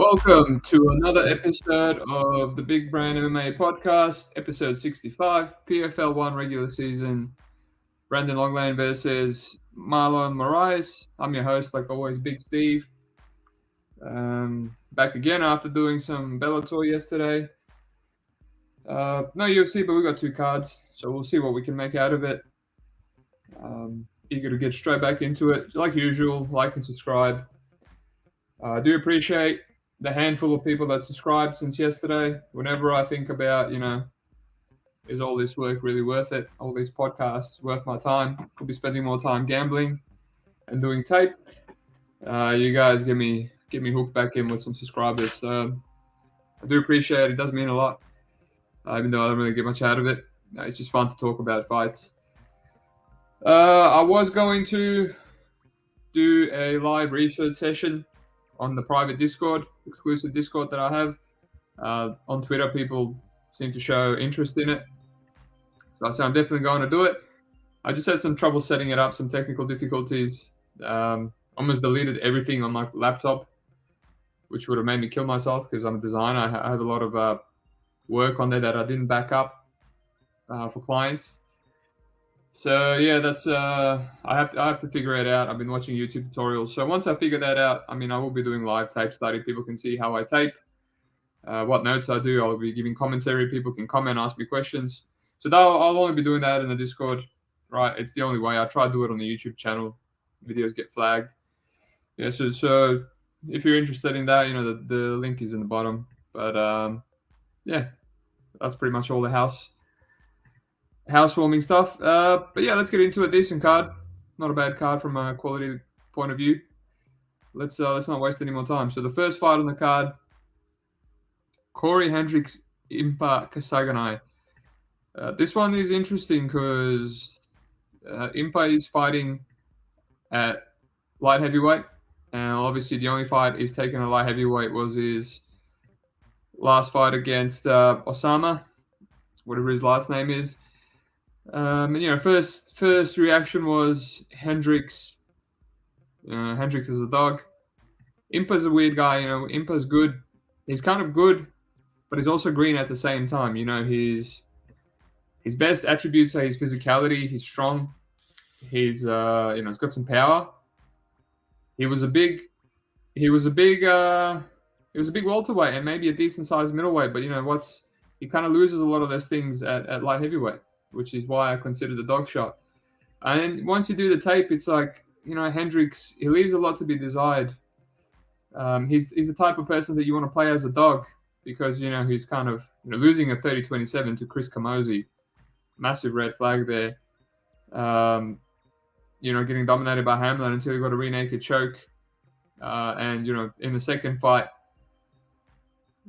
Welcome to another episode of the Big Brain MMA podcast, episode 65, PFL 1 regular season. Brandon Loughnane versus Marlon Moraes. I'm your host, like always, BigSteve. Back again after doing some Bellator yesterday. No UFC, but we got 2 cards, so we'll see what we can make out of it. Eager to get straight back into it. Like usual, like and subscribe. I do appreciate the handful of people that subscribed since yesterday. Whenever I think about, is all this work really worth it? All these podcasts worth my time? Could be spending more time gambling and doing tape. You guys get me hooked back in with some subscribers. I do appreciate it. It does mean a lot, even though I don't really get much out of it. It's just fun to talk about fights. I was going to do a live research session on the private Discord, exclusive Discord that I have. On Twitter, people seem to show interest in it. So I said I'm definitely going to do it. I just had some trouble setting it up, some technical difficulties. Almost deleted everything on my laptop, which would have made me kill myself because I'm a designer. I have a lot of work on there that I didn't back up for clients. So yeah, that's I have to figure it out. I've been watching YouTube tutorials. So once I figure that out, I will be doing live tape study. People can see how I tape, what notes I do. I'll be giving commentary. People can comment, ask me questions. So I'll only be doing that in the Discord, right? It's the only way. I try to do it on the YouTube channel. Videos get flagged. Yeah. So if you're interested in that, the link is in the bottom. But yeah, that's pretty much all the housewarming stuff. But yeah, let's get into a decent card. Not a bad card from a quality point of view. Let's not waste any more time. So the first fight on the card, Hendrix Impa Kasaganai. This one is interesting because Impa is fighting at light heavyweight, and obviously the only fight he's taken at light heavyweight was his last fight against Osama, whatever his last name is. First reaction was Hendrix. Hendrix is a dog. Impa's a weird guy. Impa's good. He's kind of good, but he's also green at the same time. His best attributes are his physicality. He's strong. He's he's got some power. He was a big welterweight and maybe a decent sized middleweight. But he kind of loses a lot of those things at light heavyweight, which is why I consider the dog shot. And once you do the tape, it's like, Hendrix, he leaves a lot to be desired. He's the type of person that you want to play as a dog because, he's kind of losing a 30-27 to Chris Camozzi. Massive red flag there. Getting dominated by Hamlin until he got a rear naked choke. And in the second fight,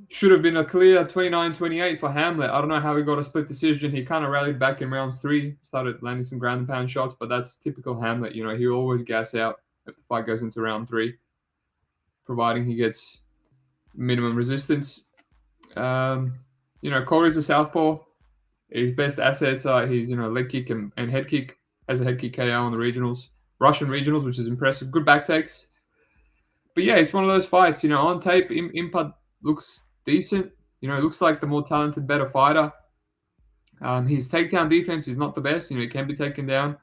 should have been a clear 29-28 for Hamlet. I don't know how he got a split decision. He kind of rallied back in round 3, started landing some ground and pound shots, but that's typical Hamlet. He'll always gas out if the fight goes into round 3, providing he gets minimum resistance. Corey's a southpaw. His best assets are his, leg kick and head kick. Has a head kick KO on the regionals, Russian regionals, which is impressive. Good back takes. But yeah, it's one of those fights. On tape, Impod looks decent. Looks like the more talented, better fighter. His takedown defense is not the best. He can be taken down.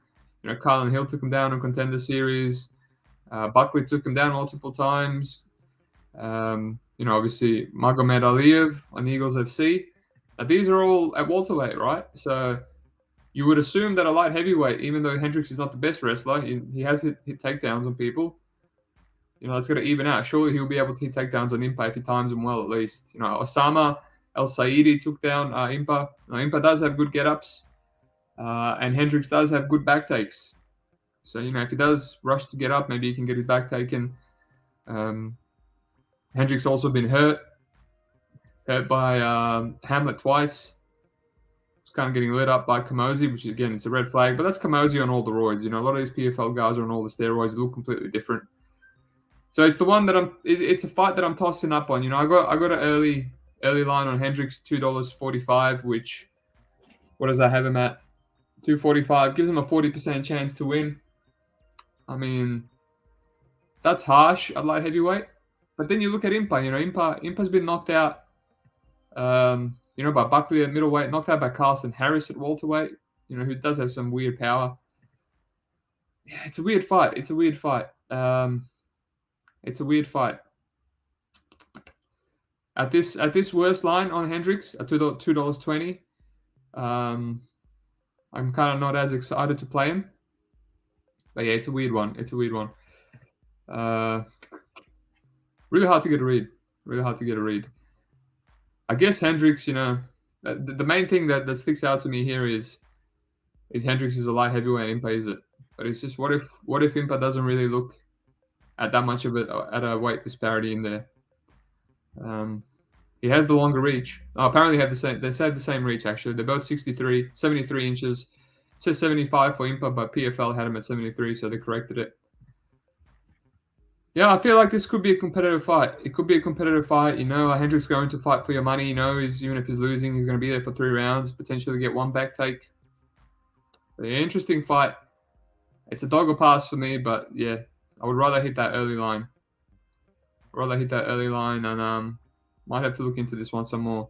Carlin Hill took him down on Contender Series. Buckley took him down multiple times. Obviously Magomed Aliyev on Eagles FC. These are all at welterweight, right? So you would assume that a light heavyweight, even though Hendrix is not the best wrestler, he has hit takedowns on people. That's got to even out. Surely he'll be able to hit takedowns on Impa if he times them well, at least. Osama El Saidi took down Impa. Impa does have good get-ups, and Hendrix does have good back takes. So, if he does rush to get up, maybe he can get his back taken. Hendrix also been hurt by Hamlet twice. He's kind of getting lit up by Camozzi, which, again, it's a red flag. But that's Camozzi on all the roids. A lot of these PFL guys are on all the steroids. They look completely different. So it's the one that it's a fight that I'm tossing up on. I got an early line on Hendrix, $2.45, which, what does that have him at? $2.45 gives him a 40% chance to win. That's harsh at light heavyweight. But then you look at Impa. Impa's been knocked out. By Buckley at middleweight, knocked out by Carlston Harris at welterweight. Who does have some weird power. Yeah, it's a weird fight. It's a weird fight. At this worst line on Hendrix at $2.20, I'm kind of not as excited to play him. But yeah, it's a weird one. Really hard to get a read. I guess Hendrix, the main thing that sticks out to me here is Hendrix is a light heavyweight, Impa is it? But it's just what if Impa doesn't really look at that much of it at a weight disparity in there? He has the longer reach. Apparently they have the same reach actually. They're both 73 inches. It says 75 for Impa, but PFL had him at 73, so they corrected it. Yeah, I feel like this could be a competitive fight. It could be a competitive fight. Hendrix going to fight for your money. Even if he's losing, he's going to be there for 3 rounds, potentially get 1 back take. But yeah, interesting fight. It's a dog or pass for me, but yeah, I would rather hit that early line. And might have to look into this one some more.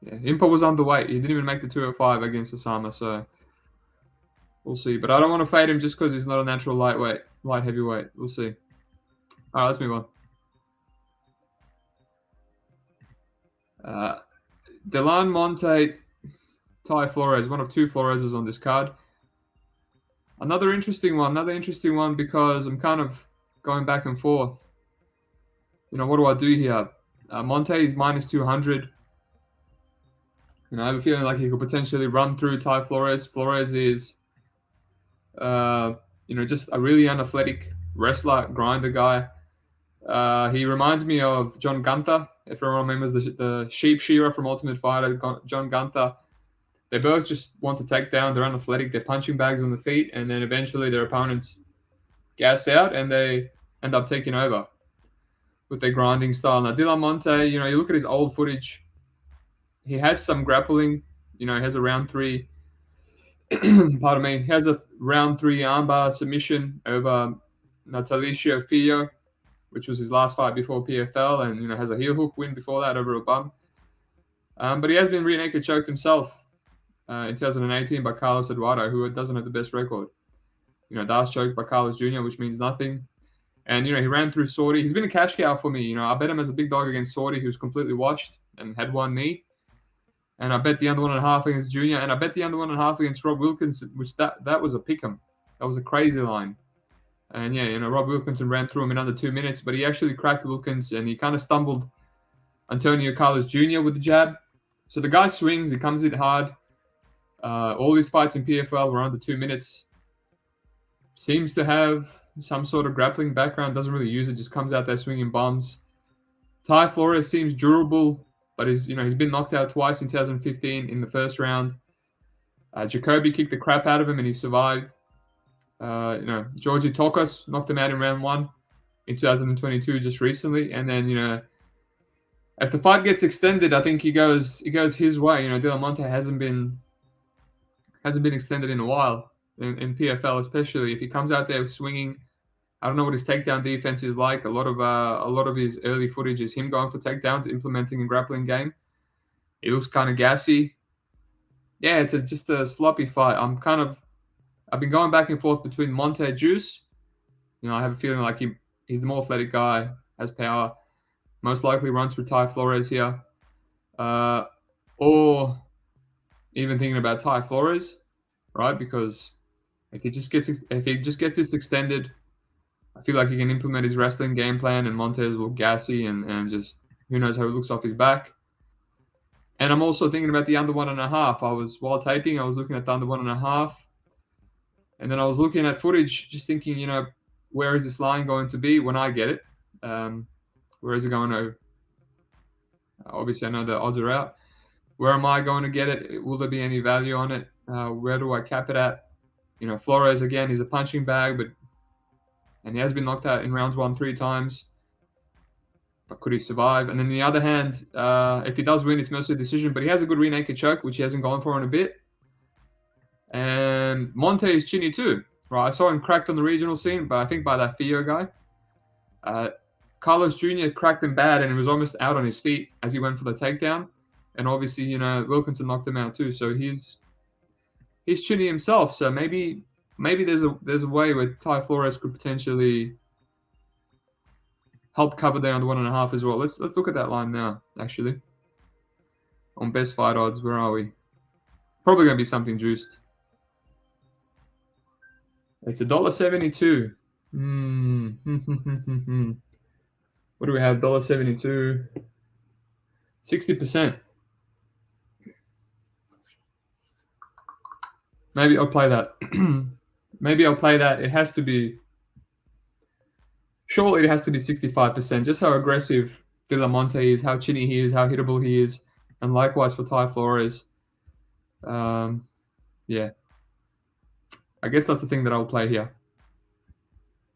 Yeah, Impa was underweight. He didn't even make the 205 against Osama, so we'll see. But I don't want to fade him just because he's not a natural light heavyweight. We'll see. All right, let's move on. Delan, Monte, Flores, one of 2 Floreses on this card. Another interesting one because I'm kind of going back and forth. What do I do here? Monte is minus 200. I have a feeling like he could potentially run through Flores. Flores is, just a really unathletic wrestler, grinder guy. He reminds me of John Gunther. If everyone remembers the sheep shearer from Ultimate Fighter, John Gunther. They both just want to take down. They're unathletic. They're punching bags on the feet, and then eventually their opponents gas out, and they end up taking over with their grinding style. Now, Delan Monte, you look at his old footage. He has some grappling. He has a round 3. Pardon me. He has a round 3 armbar submission over Natalicia Fio, which was his last fight before PFL, and has a heel hook win before that over a bum. But he has been rear naked choked himself in 2018 by Carlos Eduardo, who doesn't have the best record. Das choked by Carlos Jr., which means nothing. And, he ran through Sorty. He's been a cash cow for me. I bet him as a big dog against Sorty, who's completely washed and had 1 knee. And I bet the under 1.5 against Junior. And I bet the under 1.5 against Rob Wilkinson, which that was a pick'em. That was a crazy line. And, yeah, Rob Wilkinson ran through him in under 2 minutes. But he actually cracked Wilkinson, and he kind of stumbled Antonio Carlos Jr. with the jab. So the guy swings. He comes in hard. All his fights in PFL were under 2 minutes. Seems to have some sort of grappling background, doesn't really use it, just comes out there swinging bombs. Flores seems durable, but he's been knocked out twice in 2015 in the first round. Jacoby kicked the crap out of him and he survived. Georgie Torres knocked him out in round 1 in 2022 just recently. And then, if the fight gets extended, I think he goes his way. Delan Monte hasn't been extended in a while. In PFL, especially if he comes out there swinging, I don't know what his takedown defense is like. A lot of his early footage is him going for takedowns, implementing a grappling game. He looks kind of gassy. Yeah, it's just a sloppy fight. I've been going back and forth between Monte and Juice. I have a feeling like he's the more athletic guy, has power, most likely runs for Flores here, or even thinking about Flores, right? Because if he just gets this extended, I feel like he can implement his wrestling game plan, and Montez will gassy and just who knows how he looks off his back. And I'm also thinking about the under 1.5. While taping, I was looking at the under 1.5, and then I was looking at footage, just thinking, where is this line going to be when I get it? Where is it going to? Obviously, I know the odds are out. Where am I going to get it? Will there be any value on it? Where do I cap it at? Flores, again, he's a punching bag, and he has been knocked out in rounds 1 3 times. But could he survive? And then on the other hand, if he does win, it's mostly a decision, but he has a good rear naked choke, which he hasn't gone for in a bit. And Monte is chinny too, right? I saw him cracked on the regional scene, but I think by that Fio guy. Carlos Jr. cracked him bad, and he was almost out on his feet as he went for the takedown. And obviously, Wilkinson knocked him out too. So he's chinny himself. So maybe there's a way where Ty Flores could potentially help cover there on the 1.5 as well. Let's look at that line now. Actually, on best fight odds, where are we? Probably going to be something juiced. It's $1.72. What do we have? $1.72. 60%. Maybe I'll play that. Maybe I'll play that. It has to be. Surely it has to be 65%. Just how aggressive Delan Monte is, how chinny he is, how hittable he is, and likewise for Ty Flores. Yeah. I guess that's the thing that I'll play here.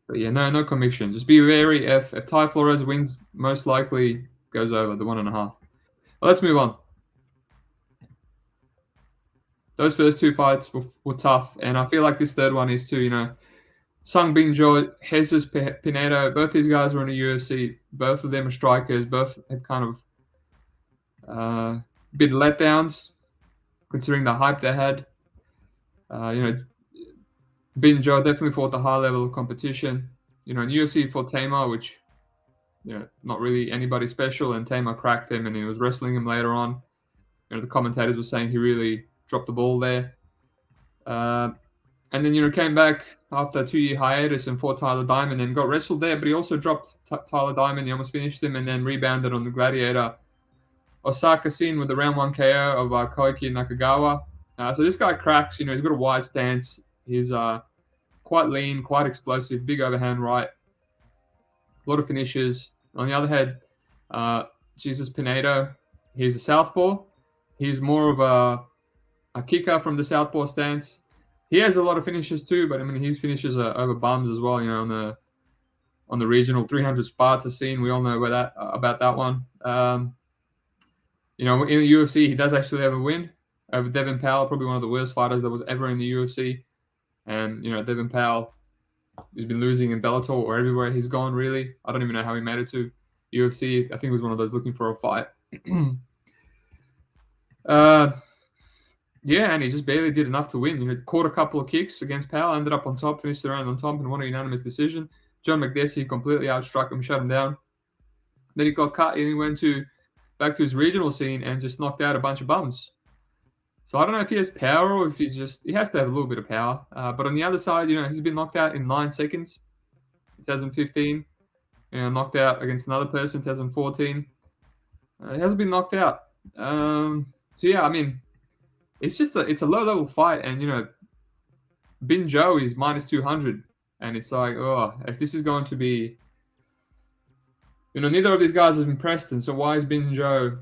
But yeah, no conviction. Just be wary. If Ty Flores wins, most likely goes over the 1.5. Well, let's move on. Those first two fights were tough, and I feel like this third one is too. Sunbing, Jesus Pinedo, both these guys were in the UFC. Both of them are strikers. Both have kind of been letdowns, considering the hype they had. Bin Joe definitely fought the high level of competition. In UFC fought Tamar, which, not really anybody special, and Tamar cracked him, and he was wrestling him later on. The commentators were saying he really dropped the ball there. And then, came back after a 2-year hiatus and fought Tyler Diamond and got wrestled there, but he also dropped Tyler Diamond. He almost finished him and then rebounded on the Gladiator Osaka scene with the round 1 KO of Koiki Nakagawa. So this guy cracks. He's got a wide stance. He's quite lean, quite explosive, big overhand right, a lot of finishes. On the other hand, Jesus Pinedo, he's a southpaw. He's more of a kicker from the southpaw stance. He has a lot of finishes too, but his finishes are over bums as well. On the regional 300 Sparta scene, we all know about that one. In the UFC, he does actually have a win over Devin Powell, probably one of the worst fighters that was ever in the UFC. And Devin Powell has been losing in Bellator or everywhere he's gone. Really, I don't even know how he made it to UFC. I think he was one of those looking for a fight. Yeah, and he just barely did enough to win. Caught a couple of kicks against Powell, ended up on top, finished the round on top, and won a unanimous decision. John McDessie completely outstruck him, shut him down. Then he got cut, and he went back to his regional scene and just knocked out a bunch of bums. So I don't know if he has power or if he has to have a little bit of power. But on the other side, he's been knocked out in 9 seconds, 2015. Knocked out against another person, 2014. He hasn't been knocked out. So yeah, it's a low-level fight, and Bin Joe is minus 200, and it's like, if this is going to be, neither of these guys have impressed, and so why is Bin Joe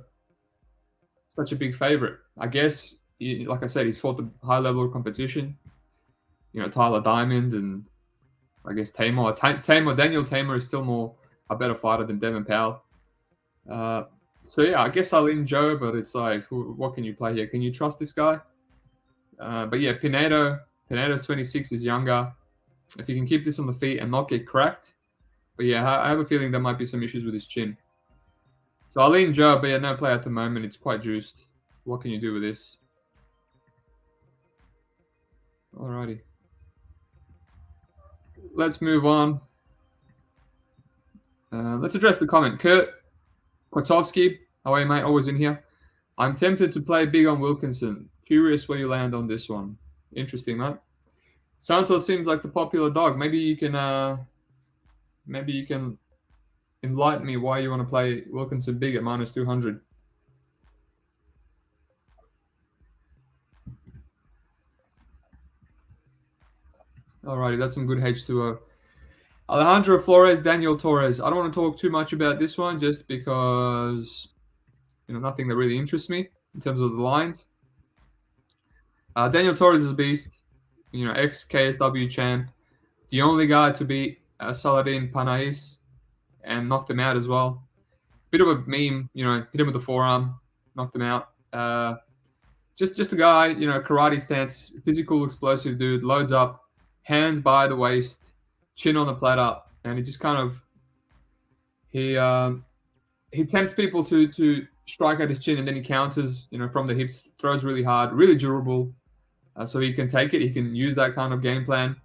such a big favorite? I guess, like I said, he's fought the high level of competition. Tyler Diamond and I guess Daniel Tamer is still a better fighter than Devin Powell. So yeah, I guess I'll in Joe, but it's like, what can you play here? Can you trust this guy? But yeah, Pinedo's 26, is younger. If he can keep this on the feet and not get cracked. But yeah, I have a feeling there might be some issues with his chin. So I'll in Joe, but yeah, no play at the moment. It's quite juiced. What can you do with this? Alrighty. Let's move on. Let's address the comment. Kurt Kwiatkowski, how are you, mate? Always in here. I'm tempted to play big on Wilkinson. Curious where you land on this one. Interesting, mate. Santos seems like the popular dog. Maybe you can enlighten me why you want to play Wilkinson big at minus 200. Alrighty, that's some good H2O. Alejandro Flores, Daniel Torres. I don't want to talk too much about this one just because, nothing that really interests me in terms of the lines. Daniel Torres is a beast, ex-KSW champ. The only guy to beat Saladin Panais and knocked him out as well. Bit of a meme, hit him with the forearm, knocked him out. Just a guy, karate stance, physical, explosive dude, loads up, hands by the waist, chin on the platter, and he just kind of he tempts people to strike at his chin, and then he counters, from the hips, throws really hard, really durable. So he can take it. He can use that kind of game plan.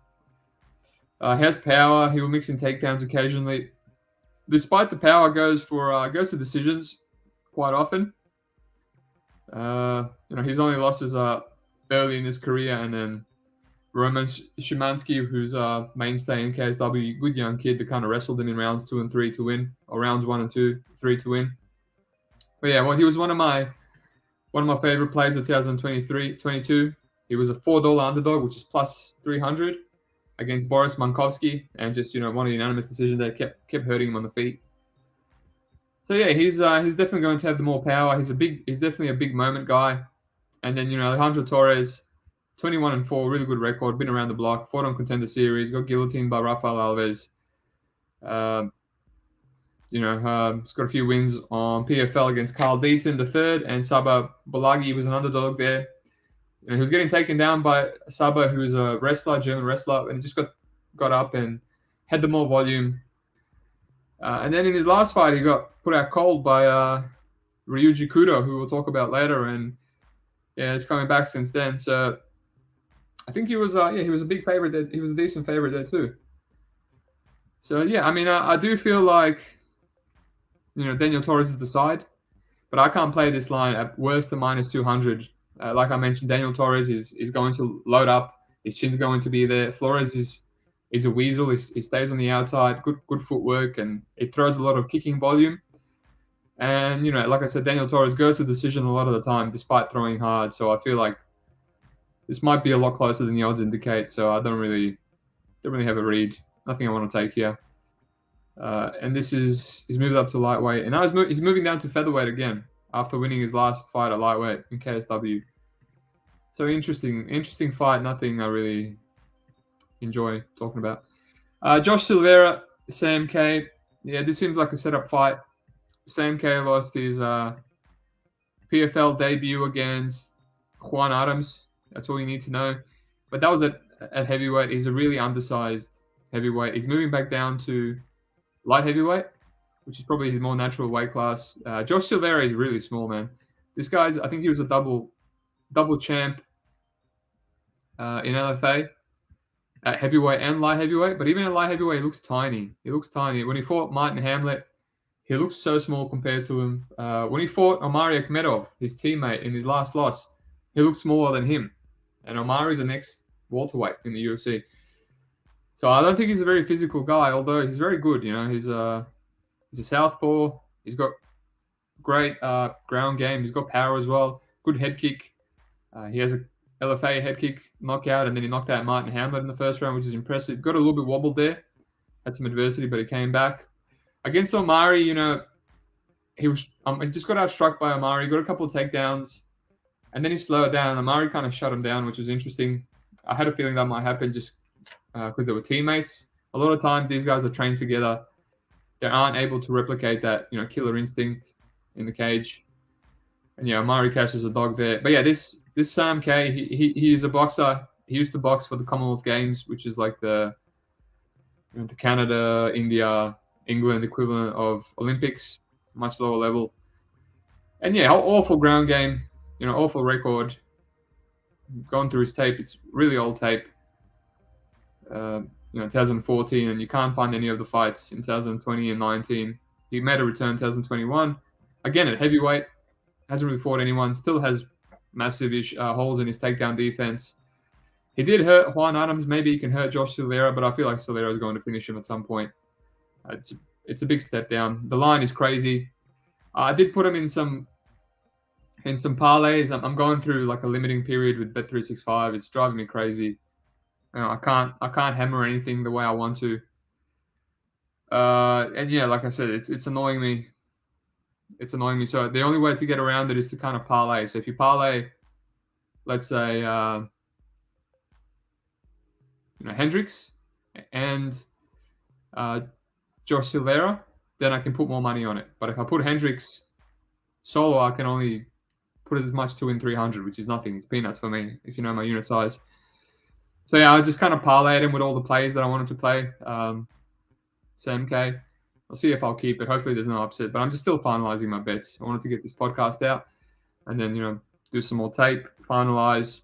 He has power. He will mix in takedowns occasionally. Despite the power, goes to decisions quite often. His only losses are early in his career, and then Roman Szymanski, who's a mainstay in KSW, good young kid that kind of wrestled him in rounds 2 and 3 to win, or rounds 1 and 2, 3 to win. But yeah, he was one of my favorite players of 2023-22. He was a $4 underdog, which is plus 300 against Boris Mankovsky, and just won a unanimous decision that kept hurting him on the feet. So yeah, he's definitely going to have the more power. He's definitely a big moment guy. And then Alejandro Torres, 21-4, really good record, been around the block, fought on Contender Series, got guillotined by Rafael Alves. He's got a few wins on PFL against Carl Deaton III, and Saba Bolagi was an underdog there. He was getting taken down by Saba, who is a German wrestler, and he just got up and had the more volume. And then in his last fight, he got put out cold by Ryuji Kudo, who we'll talk about later, and yeah, he's coming back since then. So I think he was a big favorite there. He was a decent favorite there too. So yeah, I mean, I do feel like Daniel Torres is the side, but I can't play this line at worse than minus 200. Like I mentioned, Daniel Torres is going to load up. His chin's going to be there. Flores is a weasel. He stays on the outside. Good footwork, and he throws a lot of kicking volume. And like I said, Daniel Torres goes to decision a lot of the time, despite throwing hard. So I feel like this might be a lot closer than the odds indicate. So I don't really have a read. Nothing I want to take here. And he's moved up to lightweight, and now he's moving down to featherweight again after winning his last fight at lightweight in KSW. So interesting fight. Nothing I really enjoy talking about. Josh Silvera, Sam K. Yeah, this seems like a setup fight. Sam K lost his PFL debut against Juan Adams. That's all you need to know. But that was at heavyweight. He's a really undersized heavyweight. He's moving back down to light heavyweight, which is probably his more natural weight class. Josh Silvera is really small, man. This guy's, I think he was a double champ in LFA at heavyweight and light heavyweight. But even at light heavyweight, he looks tiny. When he fought Martin Hamlet, he looks so small compared to him. When he fought Omari Akhmedov, his teammate, in his last loss, he looked smaller than him. And Omari's the next welterweight in the UFC. So I don't think he's a very physical guy, although he's very good. He's a southpaw. He's got great ground game. He's got power as well. Good head kick. He has a LFA head kick knockout, and then he knocked out Martin Hamlet in the first round, which is impressive. Got a little bit wobbled there. Had some adversity, but he came back. Against Omari, he just got outstruck by Omari. Got a couple of takedowns, and then he slowed down. Omari kind of shut him down, which was interesting. I had a feeling that might happen just because they were teammates. A lot of times these guys are trained together. They aren't able to replicate that, killer instinct in the cage. And yeah, Omari catches a dog there. But yeah, this Sam K, he is a boxer. He used to box for the Commonwealth Games, which is like the Canada, India, England equivalent of Olympics, much lower level. And yeah, awful ground game, awful record. Going through his tape, it's really old tape. 2014, and you can't find any of the fights in 2020 and 19. He made a return in 2021, again at heavyweight. Hasn't really fought anyone. Still has massive holes in his takedown defense. He did hurt Juan Adams. Maybe he can hurt Josh Silvera, but I feel like Silvera is going to finish him at some point. It's a big step down. The line is crazy. I did put him in some parlays. I'm going through like a limiting period with Bet365. It's driving me crazy. I can't hammer anything the way I want to. And yeah, like I said, it's annoying me. It's annoying me. So the only way to get around it is to kind of parlay. So if you parlay, let's say, Hendrix and Josh Silvera, then I can put more money on it. But if I put Hendrix solo, I can only put as much 2 in 300, which is nothing. It's peanuts for me, if you know my unit size. So yeah, I just kind of parlayed him with all the plays that I wanted to play. Sam K. I'll see if I'll keep it. Hopefully there's no upset, but I'm just still finalizing my bets. I wanted to get this podcast out and then, do some more tape, finalize.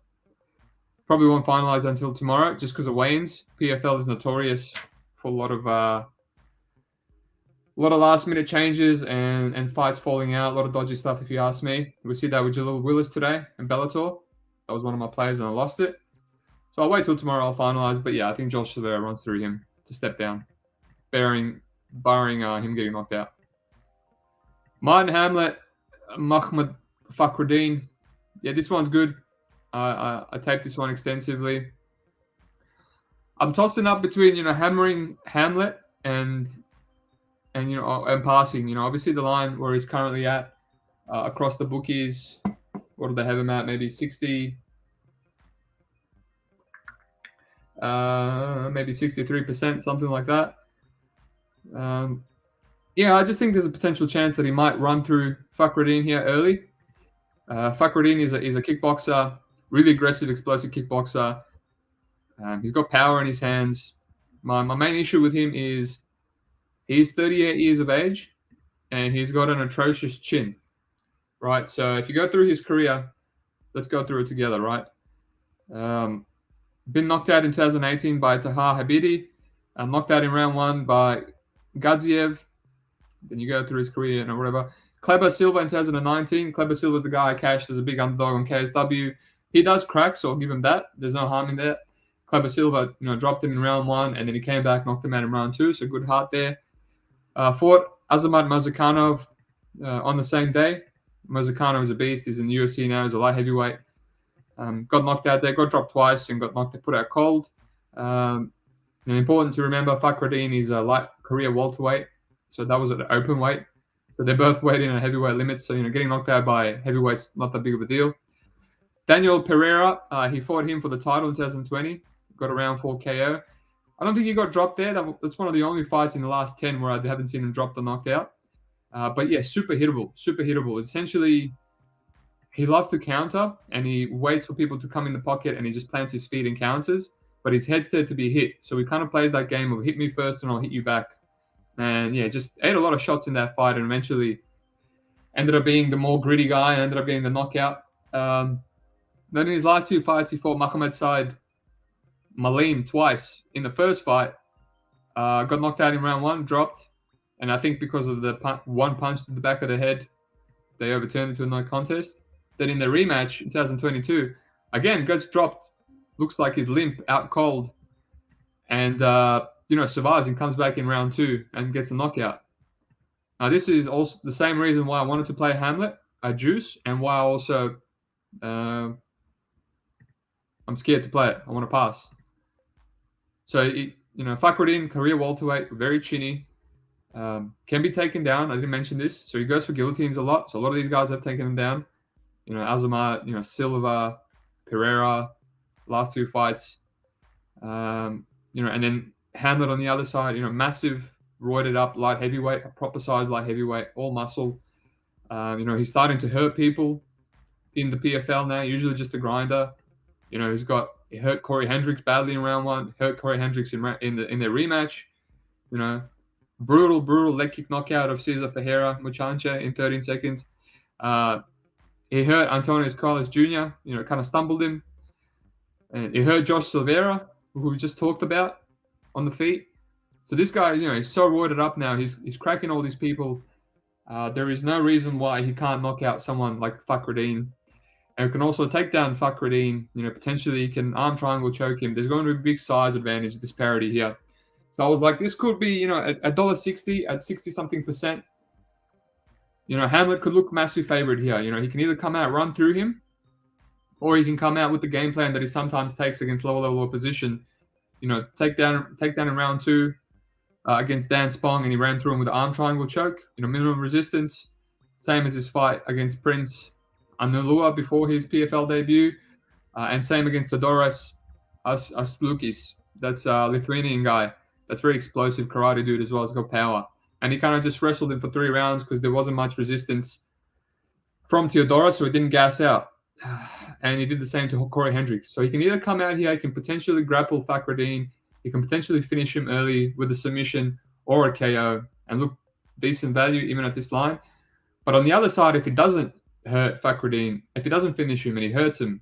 Probably won't finalize until tomorrow just because of weigh-ins. PFL is notorious for a lot of last-minute changes and fights falling out, a lot of dodgy stuff, if you ask me. We see that with Jalil Willis today in Bellator. That was one of my players, and I lost it. So I'll wait till tomorrow. I'll finalize. But, yeah, I think Josh Silvera runs through him to step down, barring him getting knocked out. Martin Hamlet, Mahmoud Fakhruddin. Yeah, this one's good. I taped this one extensively. I'm tossing up between, hammering Hamlet and passing. Obviously the line where he's currently at across the bookies, what do they have him at? Maybe 60, maybe 63%, something like that. I just think there's a potential chance that he might run through Fakhruddin here early. Fakhruddin is a kickboxer, really aggressive, explosive kickboxer. He's got power in his hands. My main issue with him is he's 38 years of age, and he's got an atrocious chin, right? So if you go through his career, let's go through it together, right? Been knocked out in 2018 by Taha Habidi, knocked out in round 1 by Gadziev. Then you go through his career and whatever. Kleber Silva in 2019. Kleber Silva's the guy I cashed as a big underdog on KSW. He does crack, so I'll give him that. There's no harm in that. Kleber Silva, dropped him in round 1, and then he came back, knocked him out in round 2, so good heart there. Fought Azamat Mazukhanov on the same day. Mazukhanov is a beast. He's in the UFC now. He's a light heavyweight. Got knocked out there. Got dropped twice and got put out cold. And important to remember, Fakhruddin is a light career welterweight, so that was an open weight. So they're both weighted in a heavyweight limit. So getting knocked out by heavyweights not that big of a deal. Daniel Pereira, he fought him for the title in 2020. Got a round 4 KO. I don't think he got dropped there. That's one of the only fights in the last 10 where I haven't seen him dropped or knocked out. But yeah, super hittable. Essentially, he loves to counter, and he waits for people to come in the pocket, and he just plants his feet and counters. But his head's there to be hit. So he kind of plays that game of hit me first and I'll hit you back. And yeah, just ate a lot of shots in that fight and eventually ended up being the more gritty guy and ended up getting the knockout. Then in his last 2 fights, he fought Mohamed Said Malim twice. In the first fight, got knocked out in round 1, dropped. And I think because of the one punch to the back of the head, they overturned it to a no contest. Then in the rematch in 2022, again, gets dropped. Looks like he's limp, out cold. And, survives and comes back in round 2 and gets a knockout. Now, this is also the same reason why I wanted to play Hamlet, a juice, and why I also I'm scared to play it. I want to pass. So, Fakhruddin, career welterweight, very chinny, can be taken down. I didn't mention this. So he goes for guillotines a lot. So a lot of these guys have taken him down. Azamat, Silva, Pereira, last 2 fights. And then Hamlet on the other side, massive, roided up light heavyweight, a proper size light heavyweight, all muscle. He's starting to hurt people in the PFL now, usually just a grinder. He hurt Corey Hendrix badly in round 1, hurt Corey Hendrix in their rematch. Brutal leg kick knockout of Cesar Ferreira Muchancha in 13 seconds. He hurt Antonio Carlos Jr., kind of stumbled him. And he hurt Josh Silvera, who we just talked about, on the feet. So this guy, he's so roided up now. He's cracking all these people. There is no reason why he can't knock out someone like Fakhruddin. And can also take down Fakhruddin. Potentially he can arm triangle choke him. There's going to be a big size advantage, disparity here. So I was like, this could be, at $1.60 at 60-something%. Hamlet could look massive favorite here. He can either come out, run through him, or he can come out with the game plan that he sometimes takes against lower level opposition. Take down in round 2 against Dan Spong, and he ran through him with the arm triangle choke. Minimum resistance, same as his fight against Prince Anulua before his PFL debut, and same against Torres Asplukis. That's a Lithuanian guy. That's very explosive karate dude as well. He's got power. And he kind of just wrestled him for 3 rounds because there wasn't much resistance from Theodora, so he didn't gas out. And he did the same to Corey Hendrix. So he can either come out here, he can potentially grapple Fakhruddin, he can potentially finish him early with a submission or a KO. and look decent value even at this line. But on the other side, if he doesn't hurt Fakhreddin, if he doesn't finish him and he hurts him,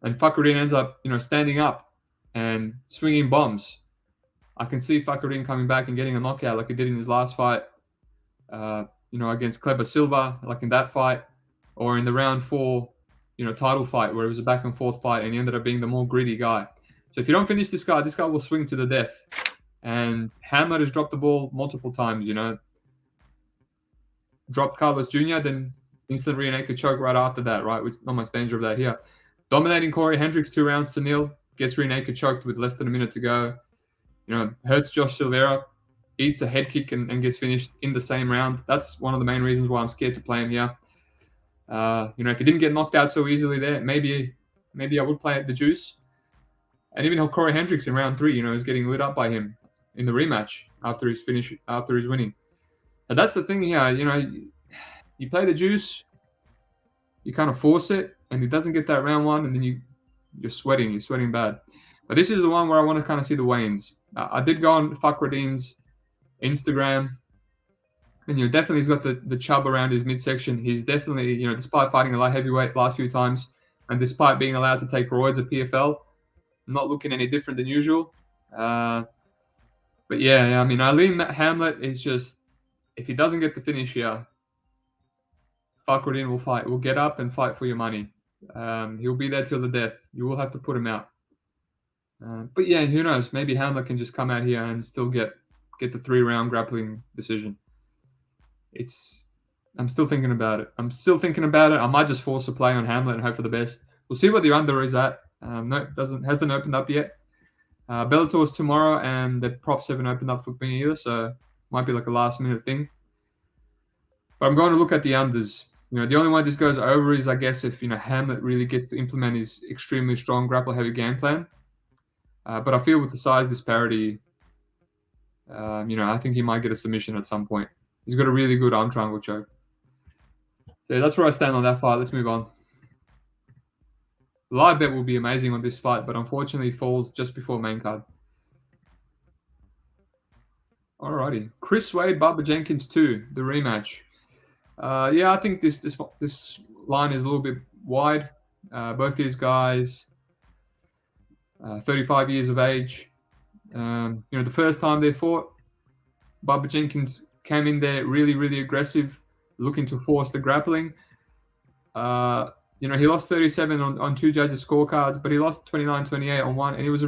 and Fakhreddin ends up, standing up and swinging bombs, I can see Fakhreddin coming back and getting a knockout like he did in his last fight, against Kleber Silva, like in that fight, or in the round 4, title fight where it was a back and forth fight and he ended up being the more greedy guy. So if you don't finish this guy will swing to the death. And Hamlet has dropped the ball multiple times, Dropped Carlos Jr., then instant rear naked choke right after that, right? With not much danger of that here. Dominating Corey Hendrix 2 rounds to nil. Gets rear naked choked with less than a minute to go. Hurts Josh Silvera. Eats a head kick and gets finished in the same round. That's one of the main reasons why I'm scared to play him here. If he didn't get knocked out so easily there, maybe I would play at the juice. And even Corey Hendrix in round 3, is getting lit up by him in the rematch after his winning. But that's the thing here, you play the juice, you kind of force it, and he doesn't get that round 1, and then you're sweating bad. But this is the one where I want to kind of see the weigh-ins. I did go on Fakhreddin's Instagram, and definitely he's got the chub around his midsection. He's definitely, despite fighting a light heavyweight last few times, and despite being allowed to take roids at PFL, not looking any different than usual. But yeah, I mean, I lean Hamlet is just, if he doesn't get the finish here, Fakhreddin will get up and fight for your money. He'll be there till the death. You will have to put him out. But yeah, who knows? Maybe Hamlet can just come out here and still get the 3-round grappling decision. I'm still thinking about it. I might just force a play on Hamlet and hope for the best. We'll see what the under is at. No, hasn't opened up yet. Bellator's tomorrow, and the props haven't opened up for me either, so might be like a last-minute thing. But I'm going to look at the unders. The only way this goes over is, I guess, if Hamlet really gets to implement his extremely strong grapple-heavy game plan. But I feel with the size disparity, I think he might get a submission at some point. He's got a really good arm triangle choke. So yeah, that's where I stand on that fight. Let's move on. Live bet will be amazing on this fight, but unfortunately falls just before main card. Alrighty. Chris Wade, Bubba Jenkins 2, the rematch. I think this line is a little bit wide. Both these guys, 35 years of age. The first time they fought, Bubba Jenkins came in there really, really aggressive, looking to force the grappling. He lost 37 on 2 judges' scorecards, but he lost 29-28 on 1, and it was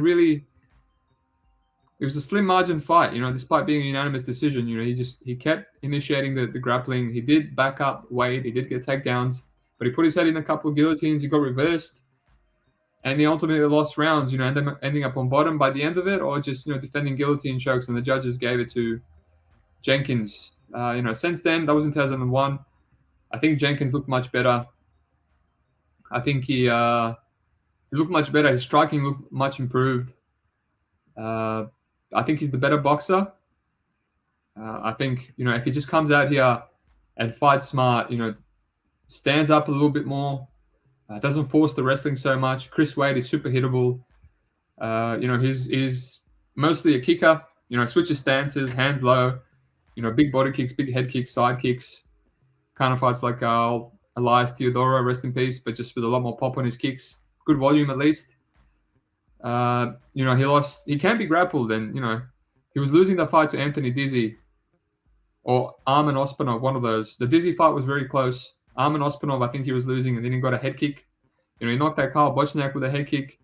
a slim margin fight, despite being a unanimous decision. He kept initiating the grappling. He did back up Wade. He did get takedowns, but he put his head in a couple of guillotines. He got reversed, and he ultimately lost rounds, ending up on bottom by the end of it, or just, defending guillotine chokes, and the judges gave it to Jenkins. Since then, that was in 2001. I think Jenkins looked much better. I think he looked much better. His striking looked much improved. I think he's the better boxer. I think, if he just comes out here and fights smart, stands up a little bit more, doesn't force the wrestling so much. Chris Wade is super hittable. He's mostly a kicker, switches stances, hands low, big body kicks, big head kicks, side kicks. Kind of fights like Elias Theodoro, rest in peace, but just with a lot more pop on his kicks. Good volume, at least. He can be grappled, and, he was losing that fight to Anthony Dizzy or Armen Ospinov, one of those. The Dizzy fight was very close. Armen Ospinov, I think he was losing, and then he got a head kick. He knocked out Karl Bochniak with a head kick.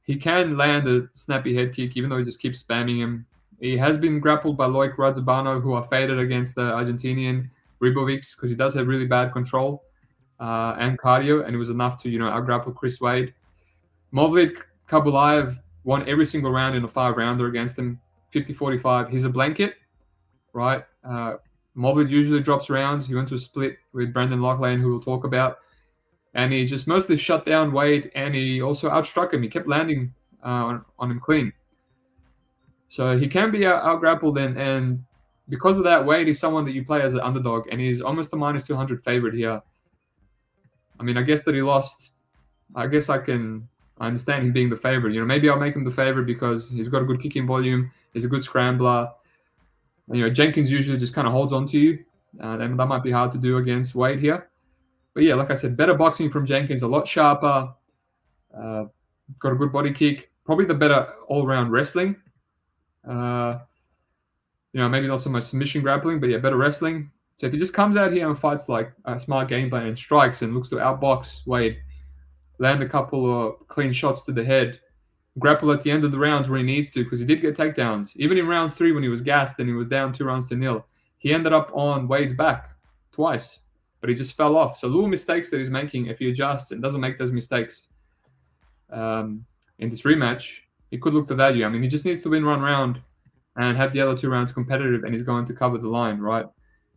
He can land a snappy head kick, even though he just keeps spamming him. He has been grappled by Loic Razabano, who are faded against the Argentinian Ribovics, because he does have really bad control and cardio, and it was enough to, out-grapple Chris Wade. Movlid Kabulaev won every single round in a 5-rounder against him, 50-45. He's a blanket, right? Movlid usually drops rounds. He went to a split with Brendan Loughnane, who we'll talk about. And he just mostly shut down Wade, and he also outstruck him. He kept landing on him clean. So he can be out-grappled, and because of that, Wade is someone that you play as an underdog, and he's almost a minus 200 favorite here. I mean, I guess that he lost. I guess I understand him being the favorite. Maybe I'll make him the favorite because he's got a good kicking volume. He's a good scrambler. And, Jenkins usually just kind of holds on to you. And that might be hard to do against Wade here. But yeah, like I said, better boxing from Jenkins, a lot sharper. Got a good body kick. Probably the better all-round wrestling. Maybe not so much submission grappling, but yeah, better wrestling. So if he just comes out here and fights like a smart game plan and strikes and looks to outbox Wade, land a couple of clean shots to the head, grapple at the end of the rounds where he needs to, because he did get takedowns. Even in round 3 when he was gassed and he was down 2-0, he ended up on Wade's back twice, but he just fell off. So little mistakes that he's making, if he adjusts and doesn't make those mistakes in this rematch, he could look to value. I mean, he just needs to win one round and have the other 2 rounds competitive, and he's going to cover the line, right?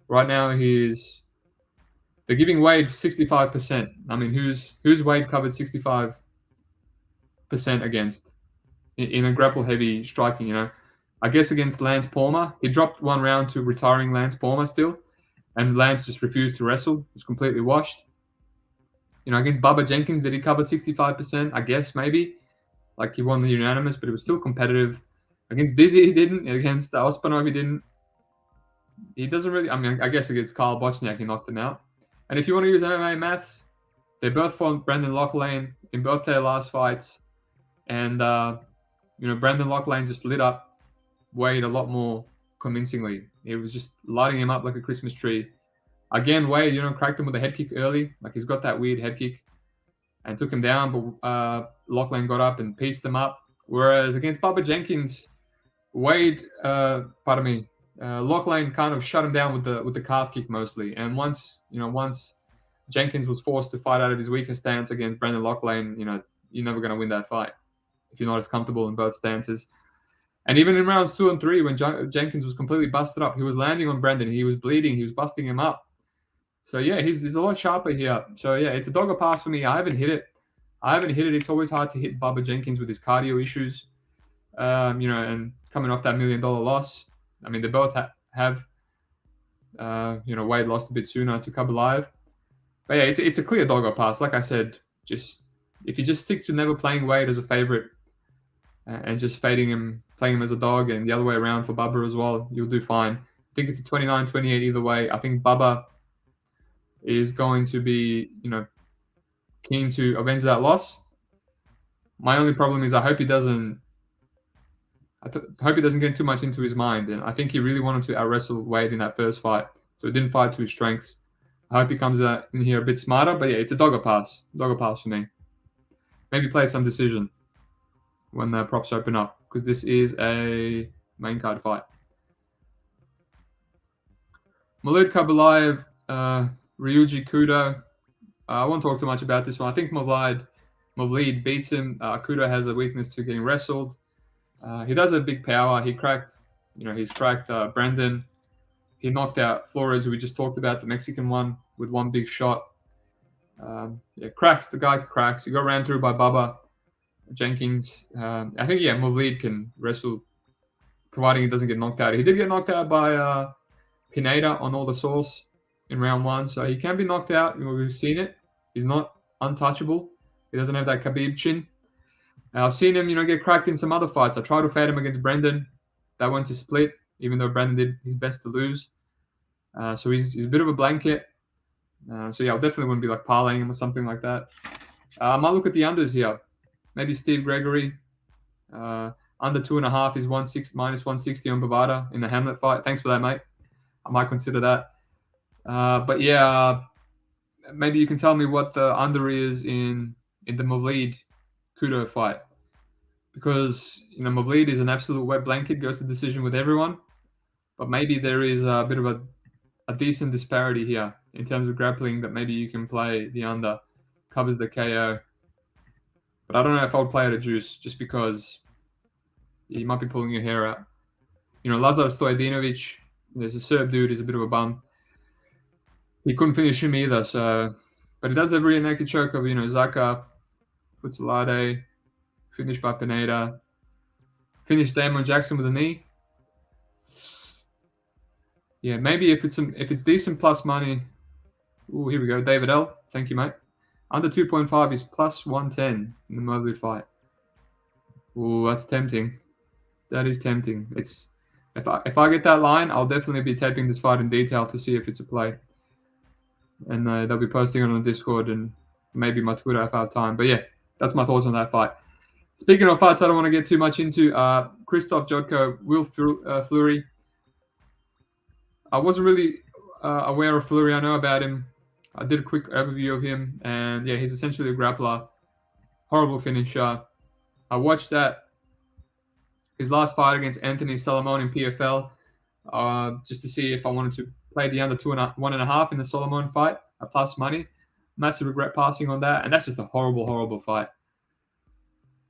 Right now, they're giving Wade 65%. I mean, who's Wade covered 65% against in a grapple-heavy striking, I guess against Lance Palmer. He dropped 1 round to retiring Lance Palmer still, and Lance just refused to wrestle. He was completely washed. Against Bubba Jenkins, did he cover 65%? I guess, maybe. Like, he won the unanimous, but it was still competitive. Against Dizzy, he didn't. Against Ospinov, he didn't. He doesn't really... I mean, I guess against Kyle Bochniak, he knocked him out. And if you want to use MMA maths, they both fought Brendan Loughnane in both their last fights. And, Brendan Loughnane just lit up Wade a lot more convincingly. It was just lighting him up like a Christmas tree. Again, Wade, cracked him with a head kick early. Like, he's got that weird head kick and took him down. But Loughnane got up and pieced him up. Whereas against Bubba Jenkins, Loughnane kind of shut him down with the calf kick mostly. And once Jenkins was forced to fight out of his weaker stance against Brendan Loughnane, you're never going to win that fight if you're not as comfortable in both stances. And even in rounds 2 and 3, when Jenkins was completely busted up, he was landing on Brendan. He was bleeding. He was busting him up. So yeah, he's a lot sharper here. So yeah, it's a dogger pass for me. I haven't hit it. It's always hard to hit Bubba Jenkins with his cardio issues. And coming off that $1 million loss. I mean, they both have Wade lost a bit sooner to Cub Alive. But yeah, it's a clear dogger pass. Like I said, if you just stick to never playing Wade as a favorite and just playing him as a dog, and the other way around for Bubba as well, you'll do fine. I think it's a 29-28 either way. I think Bubba is going to be, keen to avenge that loss. My only problem is I hope he doesn't get too much into his mind. And I think he really wanted to out-wrestle Wade in that first fight, so he didn't fight to his strengths. I hope he comes in here a bit smarter. But yeah, it's a dogger pass. Dogger pass for me. Maybe play some decision when the props open up, because this is a main card fight. Maulid Kabalaev, Ryuji Kudo. I won't talk too much about this one. I think Mavleed beats him. Kudo has a weakness to getting wrestled. He does have big power. He's cracked Brandon. He knocked out Flores, who we just talked about, the Mexican one, with one big shot. Cracks. The guy cracks. He got ran through by Bubba Jenkins. I think, Mavleed can wrestle, providing he doesn't get knocked out. He did get knocked out by Pinedo on all the sauce in round 1, so he can be knocked out. We've seen it. He's not untouchable. He doesn't have that Khabib chin. I've seen him, get cracked in some other fights. I tried to fade him against Brendan. That went to split, even though Brendan did his best to lose. So he's a bit of a blanket. I definitely wouldn't be like parlaying him or something like that. I might look at the unders here. Maybe Steve Gregory. Under 2.5 is minus 160 on Bovada in the Hamlet fight. Thanks for that, mate. I might consider that. Maybe you can tell me what the under is in the Mavleed Kudo fight, because Mavleed is an absolute wet blanket, goes to decision with everyone, but maybe there is a bit of a decent disparity here in terms of grappling that maybe you can play the under, covers the KO. But I don't know if I would play at a juice, just because you might be pulling your hair out. Lazar Stojdinovic, there's a Serb dude, he's a bit of a bum. He couldn't finish him either, but he does have rear naked choke of Zaka, Futsalade, finished by Pinedo, finished Damon Jackson with a knee. Yeah, maybe if it's decent plus money. Oh, here we go. David L. Thank you, mate. Under 2.5 is plus 110 in the Mavleed fight. Oh, that's tempting. That is tempting. It's If I get that line, I'll definitely be taping this fight in detail to see if it's a play. And they'll be posting it on the Discord and maybe my Twitter if I have time. But yeah, that's my thoughts on that fight. Speaking of fights I don't want to get too much into, Krzysztof Jodko, Flurry. I wasn't really aware of Flurry. I know about him. I did a quick overview of him, and yeah, he's essentially a grappler. Horrible finisher. I watched his last fight against Anthony Solomon in PFL, just to see if I wanted to play the under 1.5 in the Solomon fight, a plus money. Massive regret passing on that, and that's just a horrible, horrible fight.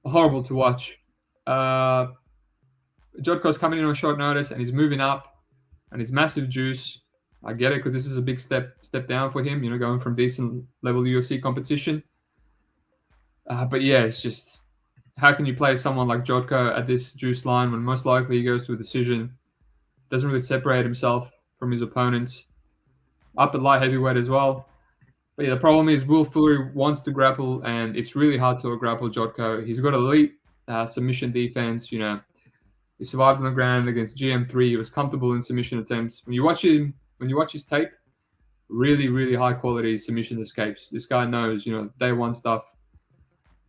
Horrible to watch. Jodko's coming in on short notice, and he's moving up, and he's massive juice. I get it, because this is a big step down for him, going from decent level UFC competition. But yeah, it's just, how can you play someone like Jodko at this juice line when most likely he goes to a decision, doesn't really separate himself from his opponents, up at light heavyweight as well. But yeah, the problem is Will Flurry wants to grapple, and it's really hard to grapple Jodko. He's got elite submission defense. He survived on the ground against GM3. He was comfortable in submission attempts. When you watch his tape, really, really high quality submission escapes. This guy knows, day one stuff.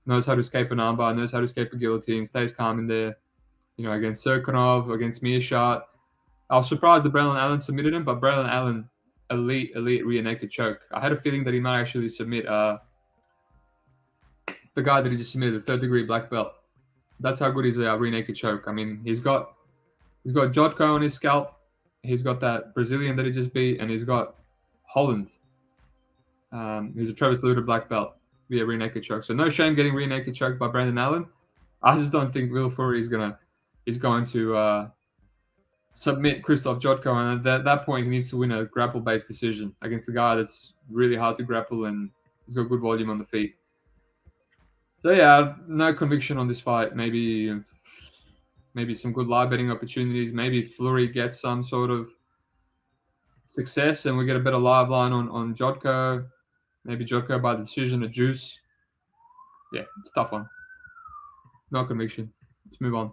Knows how to escape an armbar, knows how to escape a guillotine, stays calm in there. Against Serkinov, against Meerschaert. I was surprised that Braylon Allen submitted him, but Braylon Allen, elite rear naked choke. I had a feeling that he might actually submit the guy that he just submitted, the 3rd degree black belt. That's how good his rear naked choke. I mean, he's got Jodko on his scalp. He's got that Brazilian that he just beat, and he's got Holland. He's a Travis Lutter black belt via rear naked choke. So no shame getting rear naked choked by Brandon Allen. I just don't think Will Flurry is going to submit Krzysztof Jodko, and at that point he needs to win a grapple-based decision against a guy that's really hard to grapple and he's got good volume on the feet. So yeah, no conviction on this fight. Maybe some good live betting opportunities. Maybe Flurry gets some sort of success and we get a better live line on Jodko. Maybe Jodko by decision, a juice. Yeah, it's a tough one. No conviction. Let's move on.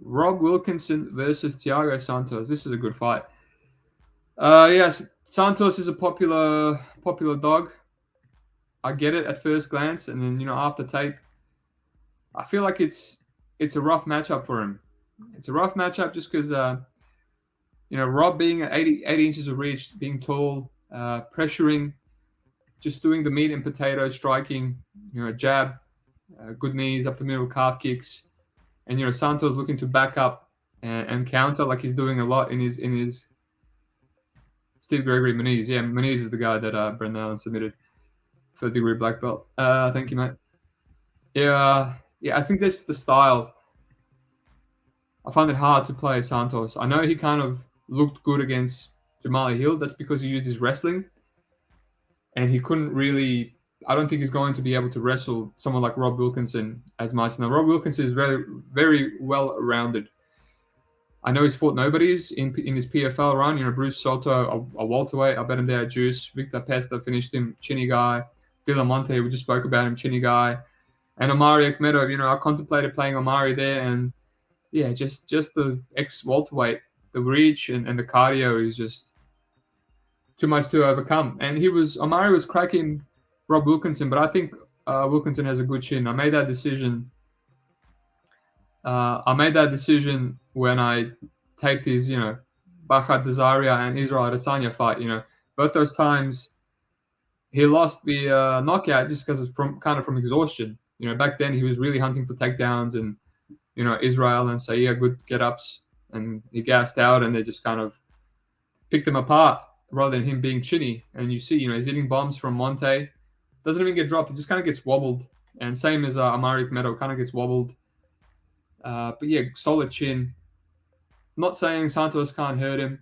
Rob Wilkinson versus Thiago Santos. This is a good fight. Yes, Santos is a popular dog. I get it at first glance, and then after tape, I feel like it's a rough matchup for him. It's a rough matchup just because Rob being at 80 inches of reach, being tall, pressuring, just doing the meat and potato striking, jab, good knees up the middle, calf kicks. And Santos looking to back up and counter like he's doing a lot in his Steve Gregory Moraes. Yeah, Moraes is the guy that Brendan Allen submitted. 3rd degree black belt. Thank you, mate. Yeah, I think that's the style. I find it hard to play Santos. I know he kind of looked good against Jamali Hill. That's because he used his wrestling. And he couldn't really... I don't think he's going to be able to wrestle someone like Rob Wilkinson as much. Now, Rob Wilkinson is very, very well-rounded. I know he's fought nobodies in his PFL run. Bruce Soto, a welterweight. I bet him there at juice. Victor Pesta finished him, chinny guy. Delan Monte, we just spoke about him, chinny guy. And Omari Akhmedov, I contemplated playing Omari there. And, yeah, just the ex-welterweight, the reach and the cardio is just too much to overcome. And Omari was cracking Rob Wilkinson, but I think Wilkinson has a good chin. I made that decision. When I taped his, Bachat Dazaria and Israel Adesanya fight. Both those times he lost the knockout just because from exhaustion. Back then he was really hunting for takedowns, and Israel and Saia good get-ups, and he gassed out, and they just kind of picked him apart rather than him being chinny. And you see, he's hitting bombs from Monte. Doesn't even get dropped. It just kind of gets wobbled. And same as Omari Akhmedov, kind of gets wobbled. But yeah, solid chin. Not saying Santos can't hurt him.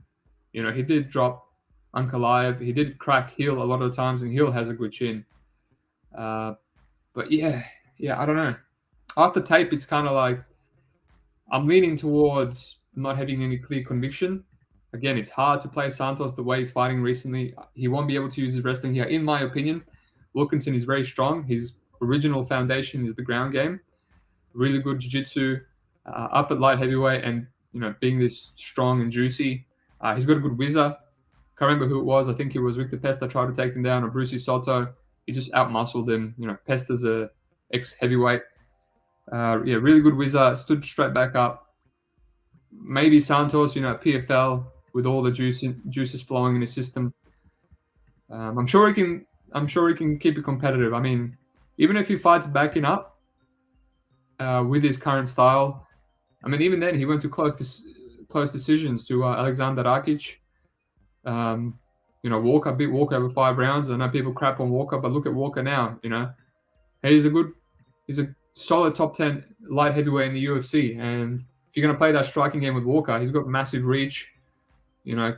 He did drop Ankalaev. He did crack Hill a lot of the times, and Hill has a good chin. But yeah, I don't know. After tape, it's kind of like I'm leaning towards not having any clear conviction. Again, it's hard to play Santos the way he's fighting recently. He won't be able to use his wrestling here, in my opinion. Wilkinson is very strong. His original foundation is the ground game. Really good jiu-jitsu. up at light heavyweight, and being this strong and juicy. He's got a good whizzer. Can't remember who it was. I think it was Victor Pesta tried to take him down, or Brucey Soto. He just outmuscled him. Pesta's a ex-heavyweight. Really good whizzer. Stood straight back up. Maybe Santos, PFL with all the juices flowing in his system. I'm sure he can keep it competitive. I mean, even if he fights backing up with his current style, I mean, even then he went to close decisions to Alexander Rakic. Walker beat Walker over 5 rounds. I know people crap on Walker, but look at Walker now. He's a solid top 10 light heavyweight in the UFC. And if you're going to play that striking game with Walker, he's got massive reach.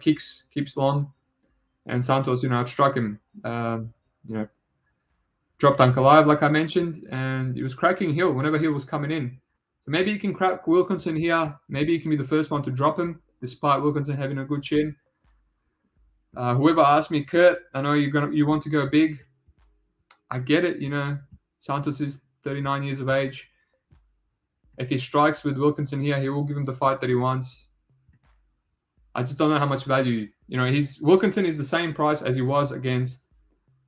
Keeps long. And Santos, outstruck him. Dropped Uncle Live, like I mentioned, and he was cracking Hill whenever Hill was coming in. So maybe he can crack Wilkinson here. Maybe he can be the first one to drop him, despite Wilkinson having a good chin. Whoever asked me, Kurt, I know you want to go big. I get it. Santos is 39 years of age. If he strikes with Wilkinson here, he will give him the fight that he wants. I just don't know how much value. Wilkinson is the same price as he was against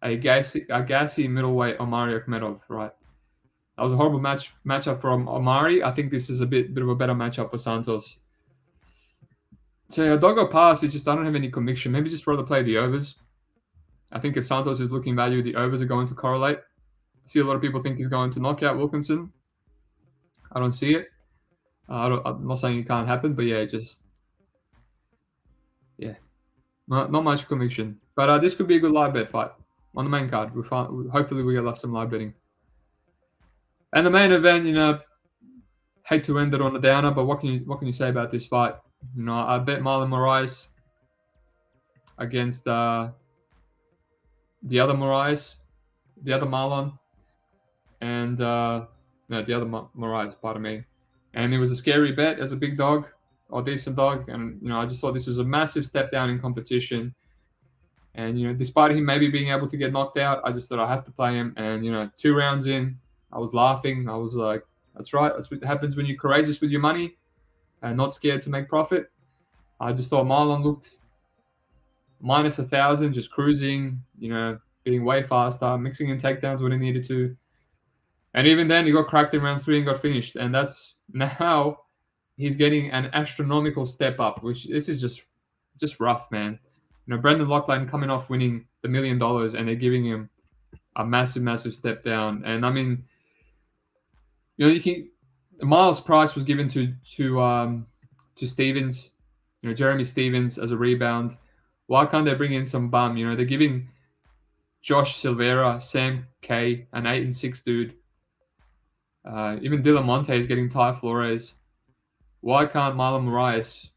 a gassy middleweight Omari Akhmedov, right? That was a horrible matchup from Omari. I think this is a bit of a better matchup for Santos. So Doggo pass is just, I don't have any conviction. Maybe just rather play the overs. I think if Santos is looking value, the overs are going to correlate. I see a lot of people think he's going to knock out Wilkinson. I don't see it. I'm not saying it can't happen, but not much conviction. But this could be a good live bet fight on the main card. Hopefully we get some live betting. And the main event, hate to end it on a downer, but what can you say about this fight? I bet Marlon Moraes against the other Moraes, the other Marlon, and the other Moraes, pardon me. And it was a scary bet as a big dog or decent dog, and I just thought this was a massive step down in competition. And despite him maybe being able to get knocked out, I just thought I have to play him. And 2 rounds in, I was laughing. I was like, that's right. That's what happens when you're courageous with your money and not scared to make profit. I just thought Marlon looked minus 1,000, just cruising, being way faster, mixing in takedowns when he needed to. And even then, he got cracked in round 3 and got finished. And that's now he's getting an astronomical step up, which this is just rough, man. Brendan Loughnane coming off winning the $1 million, and they're giving him a massive step down. And I mean, Miles Price was given to Stevens, Jeremy Stevens as a rebound. Why can't they bring in some bum? They're giving Josh Silvera, Sam K, an 8-6 dude. Even Dylan Monte is getting Ty Flores. Why can't Marlon Moraes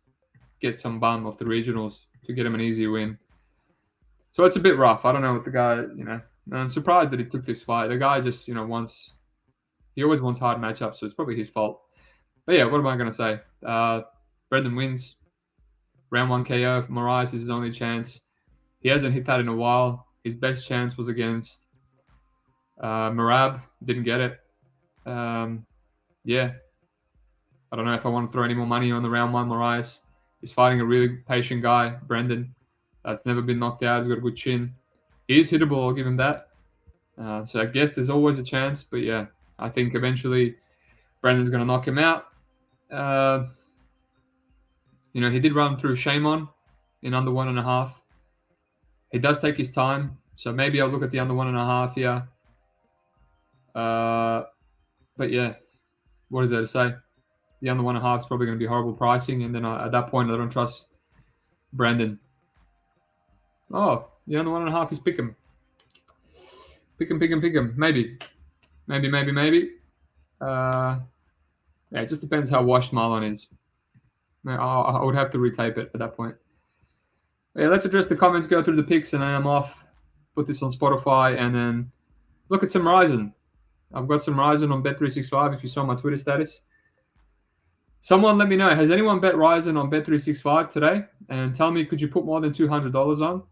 get some bum off the regionals to get him an easy win? So it's a bit rough. I don't know what the guy, I'm surprised that he took this fight. The guy just, he always wants hard matchups, so it's probably his fault. But yeah, what am I going to say? Brendan wins. Round 1 KO. Moraes is his only chance. He hasn't hit that in a while. His best chance was against Merab. Didn't get it. I don't know if I want to throw any more money on the round 1 Moraes. He's fighting a really patient guy, Brendan. That's never been knocked out. He's got a good chin. He is hittable, I'll give him that. So I guess there's always a chance. But yeah, I think eventually Brendan's going to knock him out. He did run through Shaman in under 1.5. He does take his time. So maybe I'll look at the under 1.5 here. But yeah, what is there to say? The under 1.5 is probably going to be horrible pricing. And then at that point, I don't trust Brendan. Oh, the under 1.5 is pick him. Pick him. Maybe. Yeah, it just depends how washed Marlon is. I would have to retape it at that point. Yeah, let's address the comments, go through the picks, and then I'm off. Put this on Spotify, and then look at some Ryzen. I've got some Ryzen on Bet365 if you saw my Twitter status. Someone let me know, has anyone bet Ryzen on Bet365 today? And tell me, could you put more than $200 on?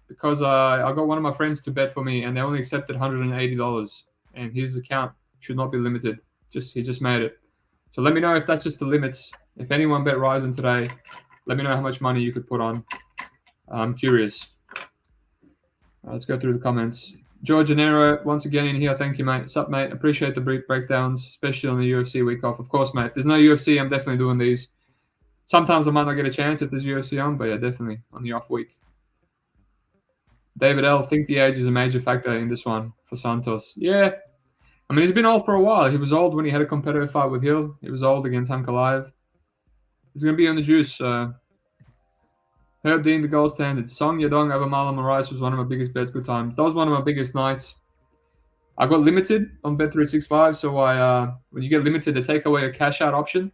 Because I got one of my friends to bet for me, and they only accepted $180, and his account should not be limited. He just made it. So let me know if that's just the limits. If anyone bet Ryzen today, let me know how much money you could put on. I'm curious. Let's go through the comments. George Nero, once again in here. Thank you, mate. Sup, mate? Appreciate the brief breakdowns, especially on the UFC week off. Of course, mate. If there's no UFC, I'm definitely doing these. Sometimes I might not get a chance if there's UFC on, but yeah, definitely on the off week. David L, think the age is a major factor in this one for Santos. Yeah. I mean, he's been old for a while. He was old when he had a competitive fight with Hill. He was old against Ankalaev. He's going to be on the juice. Herb Dean, the gold standard. Song Yadong over Marlon Moraes was one of my biggest bets. Good times. That was one of my biggest nights. I got limited on Bet365, so when you get limited, they take away a cash out option.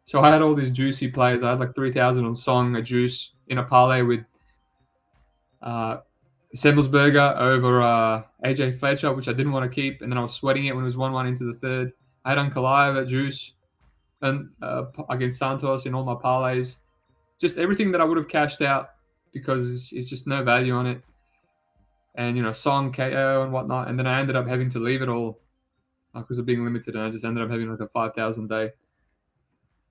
So I had all these juicy plays. I had like 3,000 on Song, a juice in a parlay with Semmelsberger over AJ Fletcher, which I didn't want to keep, and then I was sweating it when it was 1-1 into the third. I had Ankalaev at juice and against Santos in all my parlays. Just everything that I would have cashed out because it's just no value on it. And, Song, KO and whatnot. And then I ended up having to leave it all because of being limited, and I just ended up having like a 5,000 day.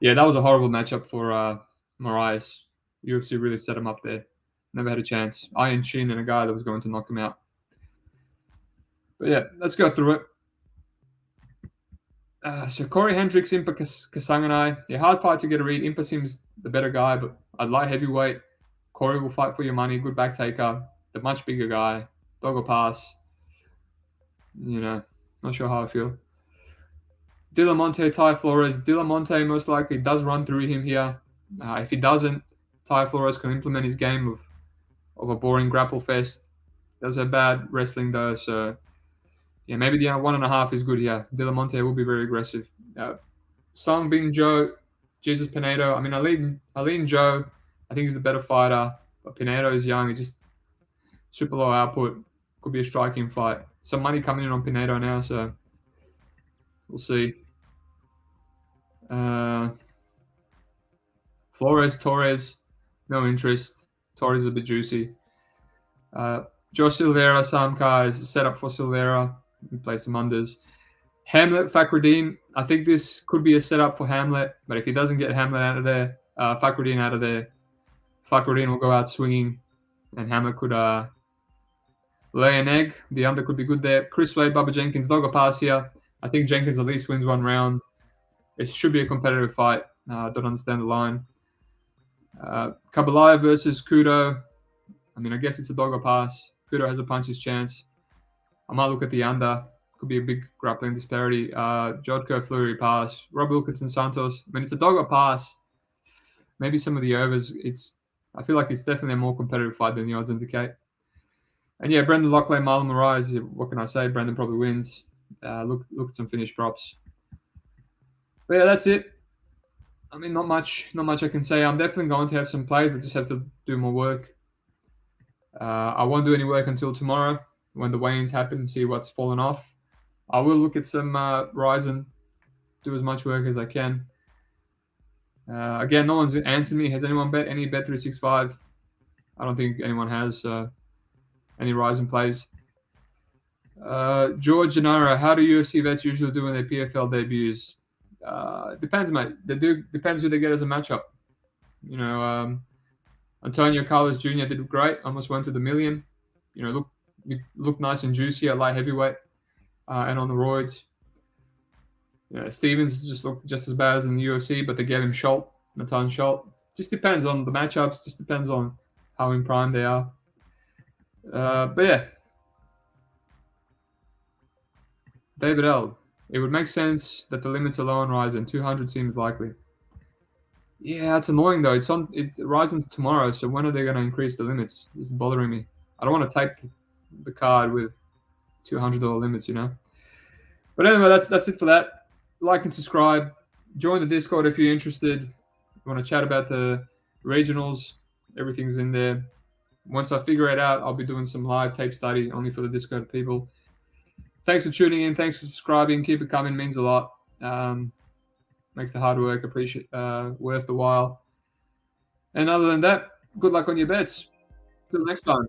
Yeah, that was a horrible matchup for Moraes. UFC really set him up there. Never had a chance. Iron Chin and a guy that was going to knock him out. But yeah, let's go through it. So Corey Hendrix, Impa Kasanganai. Yeah, hard fight to get a read. Impa seems the better guy, but I'd light heavyweight. Corey will fight for your money. Good back taker. The much bigger guy. Dog or pass. Not sure how I feel. Delan Monte, Ty Flores. Delan Monte most likely does run through him here. If he doesn't, Ty Flores can implement his game of a boring grapple fest. Does have bad wrestling though, so yeah, maybe the 1.5 is good here. Delan Monte will be very aggressive. Sunbing Joe, Jesus Pinedo. I mean, I lean Joe. I think he's the better fighter, but Pinedo is young. He's just super low output. Could be a striking fight. Some money coming in on Pinedo now, so we'll see. Flores, Torres, no interest. Torres is a bit juicy. Josh Silvera, Samkai is set up for Silvera. We play some unders. Hamlet, Fakhreddin. I think this could be a setup for Hamlet, but if he doesn't get Hamlet out of there, Fakhreddin out of there, Fakhreddin will go out swinging, and Hamlet could lay an egg. The under could be good there. Chris Wade, Bubba Jenkins, dog or pass here. I think Jenkins at least wins one round. It should be a competitive fight. Don't understand the line. Kabalaya versus Kudo. I mean, I guess it's a dog or pass. Kudo has a puncher's chance. I might look at the under. Could be a big grappling disparity. Jodko, Flurry, pass. Rob Wilkinson, Santos. I mean, it's a dog or pass. Maybe some of the overs. I feel like it's definitely a more competitive fight than the odds indicate. And yeah, Brendan Loughnane, Marlon Moraes. What can I say? Brendan probably wins. Look at some finished props. But yeah, that's it. I mean, not much I can say. I'm definitely going to have some plays. I just have to do more work. I won't do any work until tomorrow when the weigh-ins happen and see what's fallen off. I will look at some Ryzen, do as much work as I can. Again, no one's answered me. Has anyone bet any Bet365? I don't think anyone has any Ryzen plays. George Janara, how do UFC vets usually do in their PFL debuts? Depends, mate. Depends who they get as a matchup. Antonio Carlos Jr. did great. Almost went to the million. Look nice and juicy at light heavyweight and on the roids. Stevens just looked just as bad as in the UFC, but they gave him Natan Schultz. Just depends on the matchups. Just depends on how in prime they are. But yeah, David L. It would make sense that the limits are low on Ryzen. 200 seems likely. Yeah, that's annoying though. It's Ryzen's tomorrow, so when are they going to increase the limits? It's bothering me. I don't want to take the card with $200 limits, But anyway, that's it for that. Like and subscribe. Join the Discord if you're interested. You want to chat about the regionals? Everything's in there. Once I figure it out, I'll be doing some live tape study only for the Discord people. Thanks for tuning in. Thanks for subscribing. Keep it coming. Means a lot. Makes the hard work worth the while. And other than that, good luck on your bets. Till next time.